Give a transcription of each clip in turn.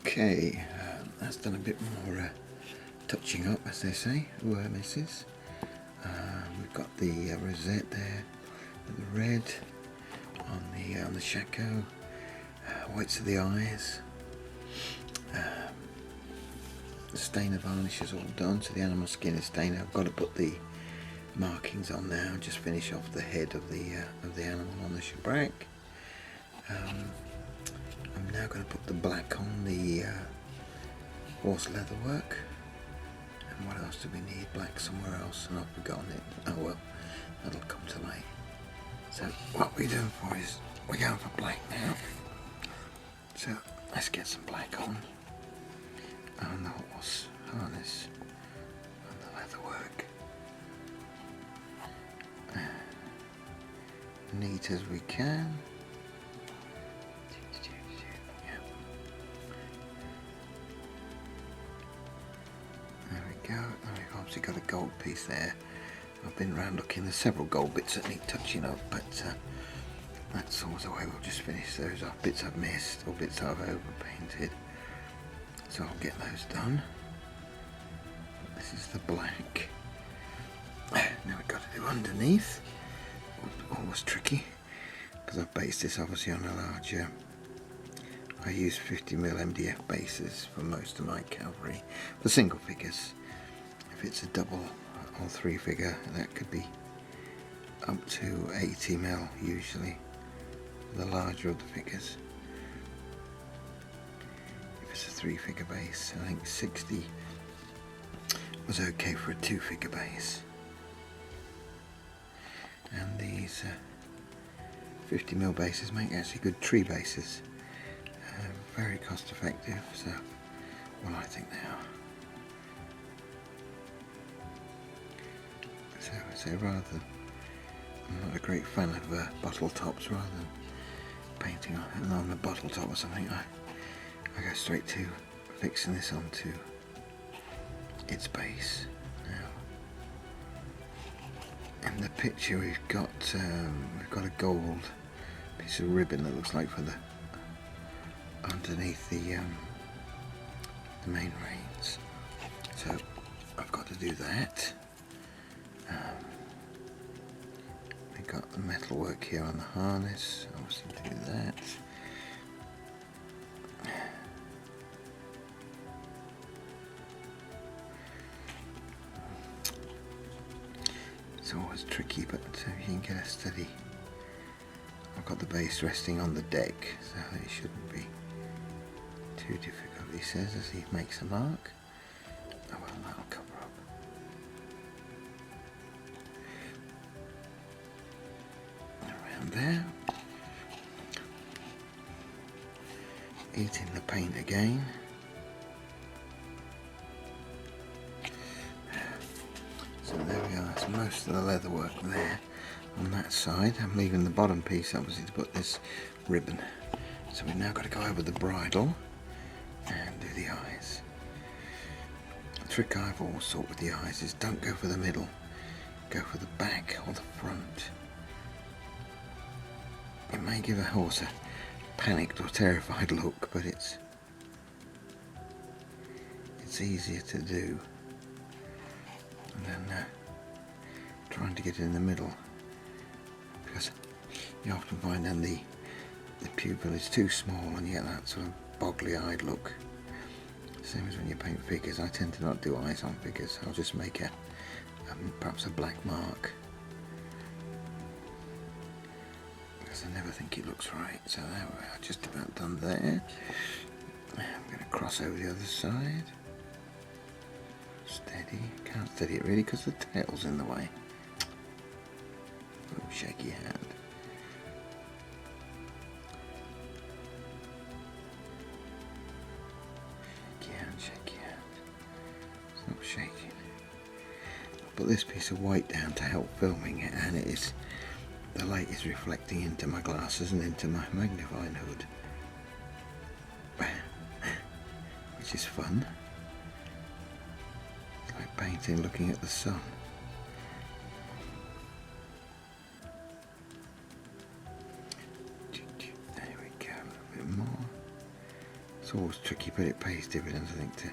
Okay, that's done a bit more touching up, as they say. Misses. We've got the rosette there, the red on the shako, whites of the eyes. The stainer varnish is all done, so the animal skin is stained. I've got to put the markings on now. Just finish off the head of the animal on the shabrack. I'm now going to put the black on the horse leather work. And what else do we need? Black somewhere else, and I've forgotten it. Oh well, that'll come to light. So what we're doing for is we're going for black now. So let's get some black on the horse harness and the leather work. Neat as we can. There we go. And we've obviously got a gold piece there. I've been around looking. There's several gold bits that need touching up, but that's always the way. We'll just finish those off. Bits I've missed or bits I've overpainted. So I'll get those done. This is the black. Now we've got to do underneath. Always tricky because I've based this obviously on a larger. I use 50mm MDF bases for most of my cavalry for single figures. If it's a double or 3 figure, that could be up to 80mm usually, the larger of the figures. If it's a 3 figure base, I think 60 was okay for a 2 figure base. And these 50mm bases make actually good tree bases. Very cost effective, so well, I think they are. So rather than, I'm not a great fan of bottle tops, rather than painting on a bottle top or something, I go straight to fixing this onto its base. Now, in the picture we've got a gold piece of ribbon that looks like for the underneath the main reins, so I've got to do that. We've got the metal work here on the harness, obviously do that. It's always tricky, but if you can get a steady. I've got the base resting on the deck, so it shouldn't be too difficult, he says, as he makes a mark. Oh well, that'll cover up. Around there. Eating the paint again. So there we go, that's most of the leather work there on that side. I'm leaving the bottom piece obviously to put this ribbon. So we've now got to go over the bridle and do the eyes. The trick I've always thought with the eyes is don't go for the middle, go for the back or the front. It may give a horse a panicked or terrified look, but it's easier to do than trying to get it in the middle, because you often find then the pupil is too small and you get that sort of boggly-eyed look. Same as when you paint figures. I tend to not do eyes on figures. I'll just make perhaps a black mark, because I never think it looks right. So there we are, just about done there. I'm going to cross over the other side. Steady. Can't steady it really because the tail's in the way. Oh, shaky hand. Shaky hand. It's not shaking. I'll put this piece of white down to help filming it, and the light is reflecting into my glasses and into my magnifying hood, which is fun. It's like painting looking at the sun. There we go, a little bit more. It's always tricky, but it pays dividends, I think, to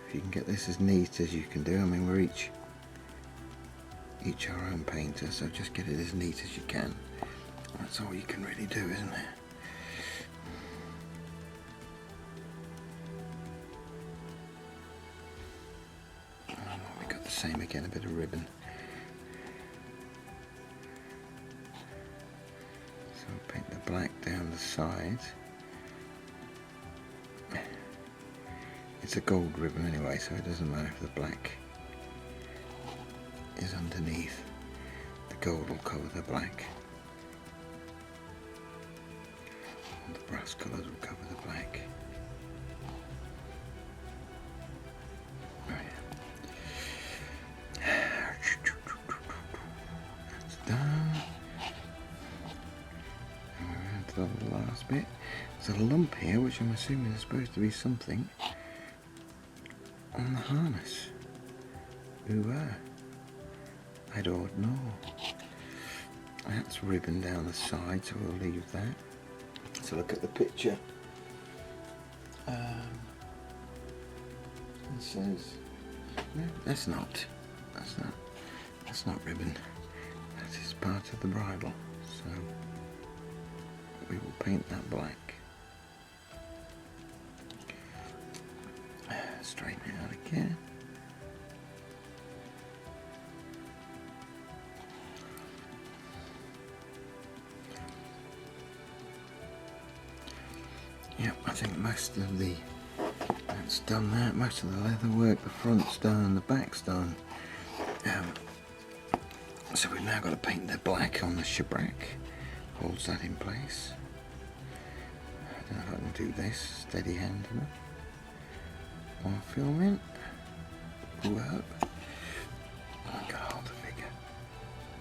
if you can get this as neat as you can do. I mean, we're each our own painter, so just get it as neat as you can. That's all you can really do, isn't it? We got the same again, a bit of ribbon. So we'll paint the black down the sides. It's a gold ribbon anyway, so it doesn't matter if the black is underneath. The gold will cover the black. And the brass colours will cover the black. Right. That's done. And we're on to the last bit. There's a lump here, which I'm assuming is supposed to be something on the harness. Ooh, I don't know. That's ribbon down the side, so we'll leave that. So look at the picture. It says, no, that's not ribbon. That is part of the bridle. So we will paint that black. Straighten it out again. Yep, I think most of that's done that. Most of the leather work, the front's done, the back's done. So we've now got to paint the black on the shabrack. Holds that in place. I don't know if I can do this. Steady hand enough. While filming. Ooh, I hope. I've got to hold the figure.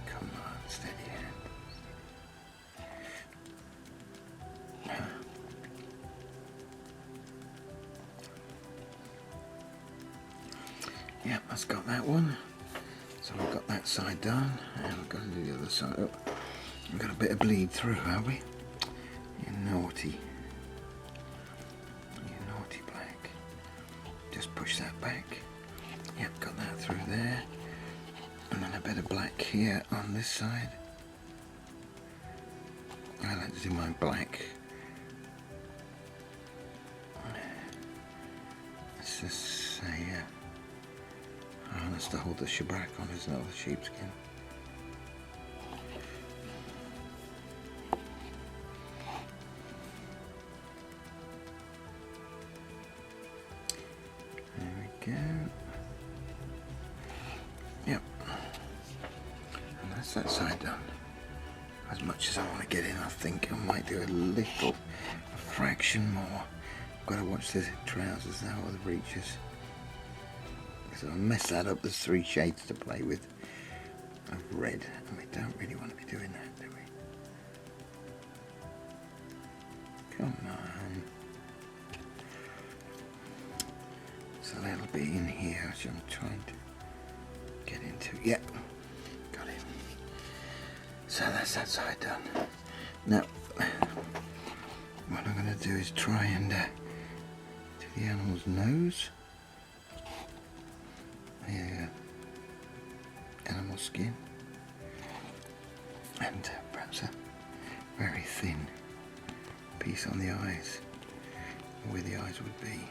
Come on, steady hand. Yep, that's got that one. So we've got that side done, and we're going to do the other side. Oh, we've got a bit of bleed through, have we? You naughty. You naughty black. Just push that back. Yep, got that through there. And then a bit of black here on this side. I like to do my black. Let's just say, harness to hold the shabrack on, isn't it, or the sheepskin. There we go. Yep. And that's that side done. As much as I want to get in, I think I might do a fraction more. I've got to watch the trousers now, or the breeches. So I mess that up. There's 3 shades to play with of red, and we don't really want to be doing that, do we? Come on. There's a little bit in here which I'm trying to get into. Yep, got it. So that's that side done. Now, what I'm going to do is try and do the animal's nose. The animal skin, and perhaps a very thin piece on the eyes, where the eyes would be.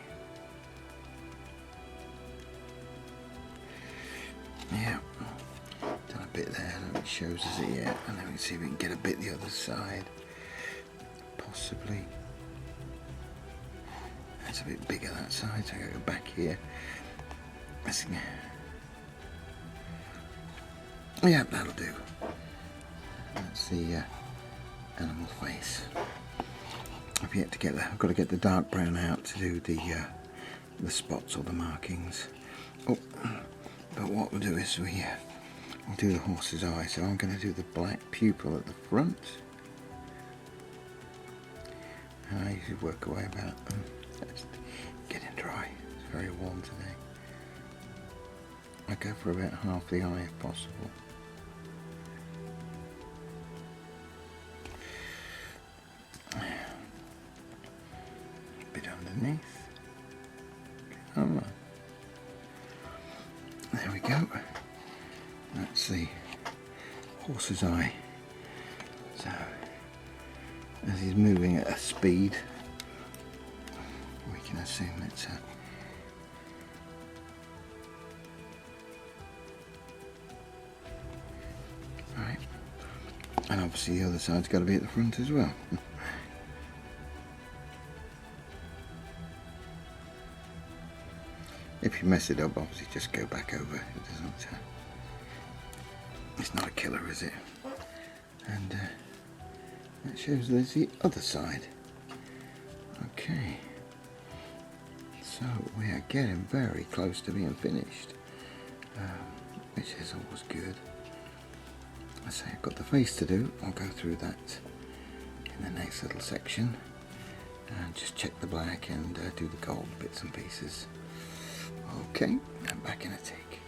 Yeah, done a bit there, I don't think it shows us it yet, and then we can see if we can get a bit the other side, possibly. That's a bit bigger that side, so I gotta go back here. Yeah, that'll do. That's the animal face. I've yet to get that. I've got to get the dark brown out to do the spots or the markings. Oh, but what we'll do is we'll do the horse's eye. So I'm going to do the black pupil at the front, and I usually work away about. It's getting dry. It's very warm today. I go for about half the eye if possible. underneath. Come on. There we go. That's the horse's eye. So, as he's moving at a speed, we can assume it's right. And obviously the other side's got to be at the front as well. If you mess it up, obviously just go back over. It doesn't. It's not a killer, is it? And that shows there's the other side. Okay. So we are getting very close to being finished, which is always good. I say I've got the face to do. I'll go through that in the next little section and just check the black and do the gold bits and pieces. Okay, I'm back in a tick.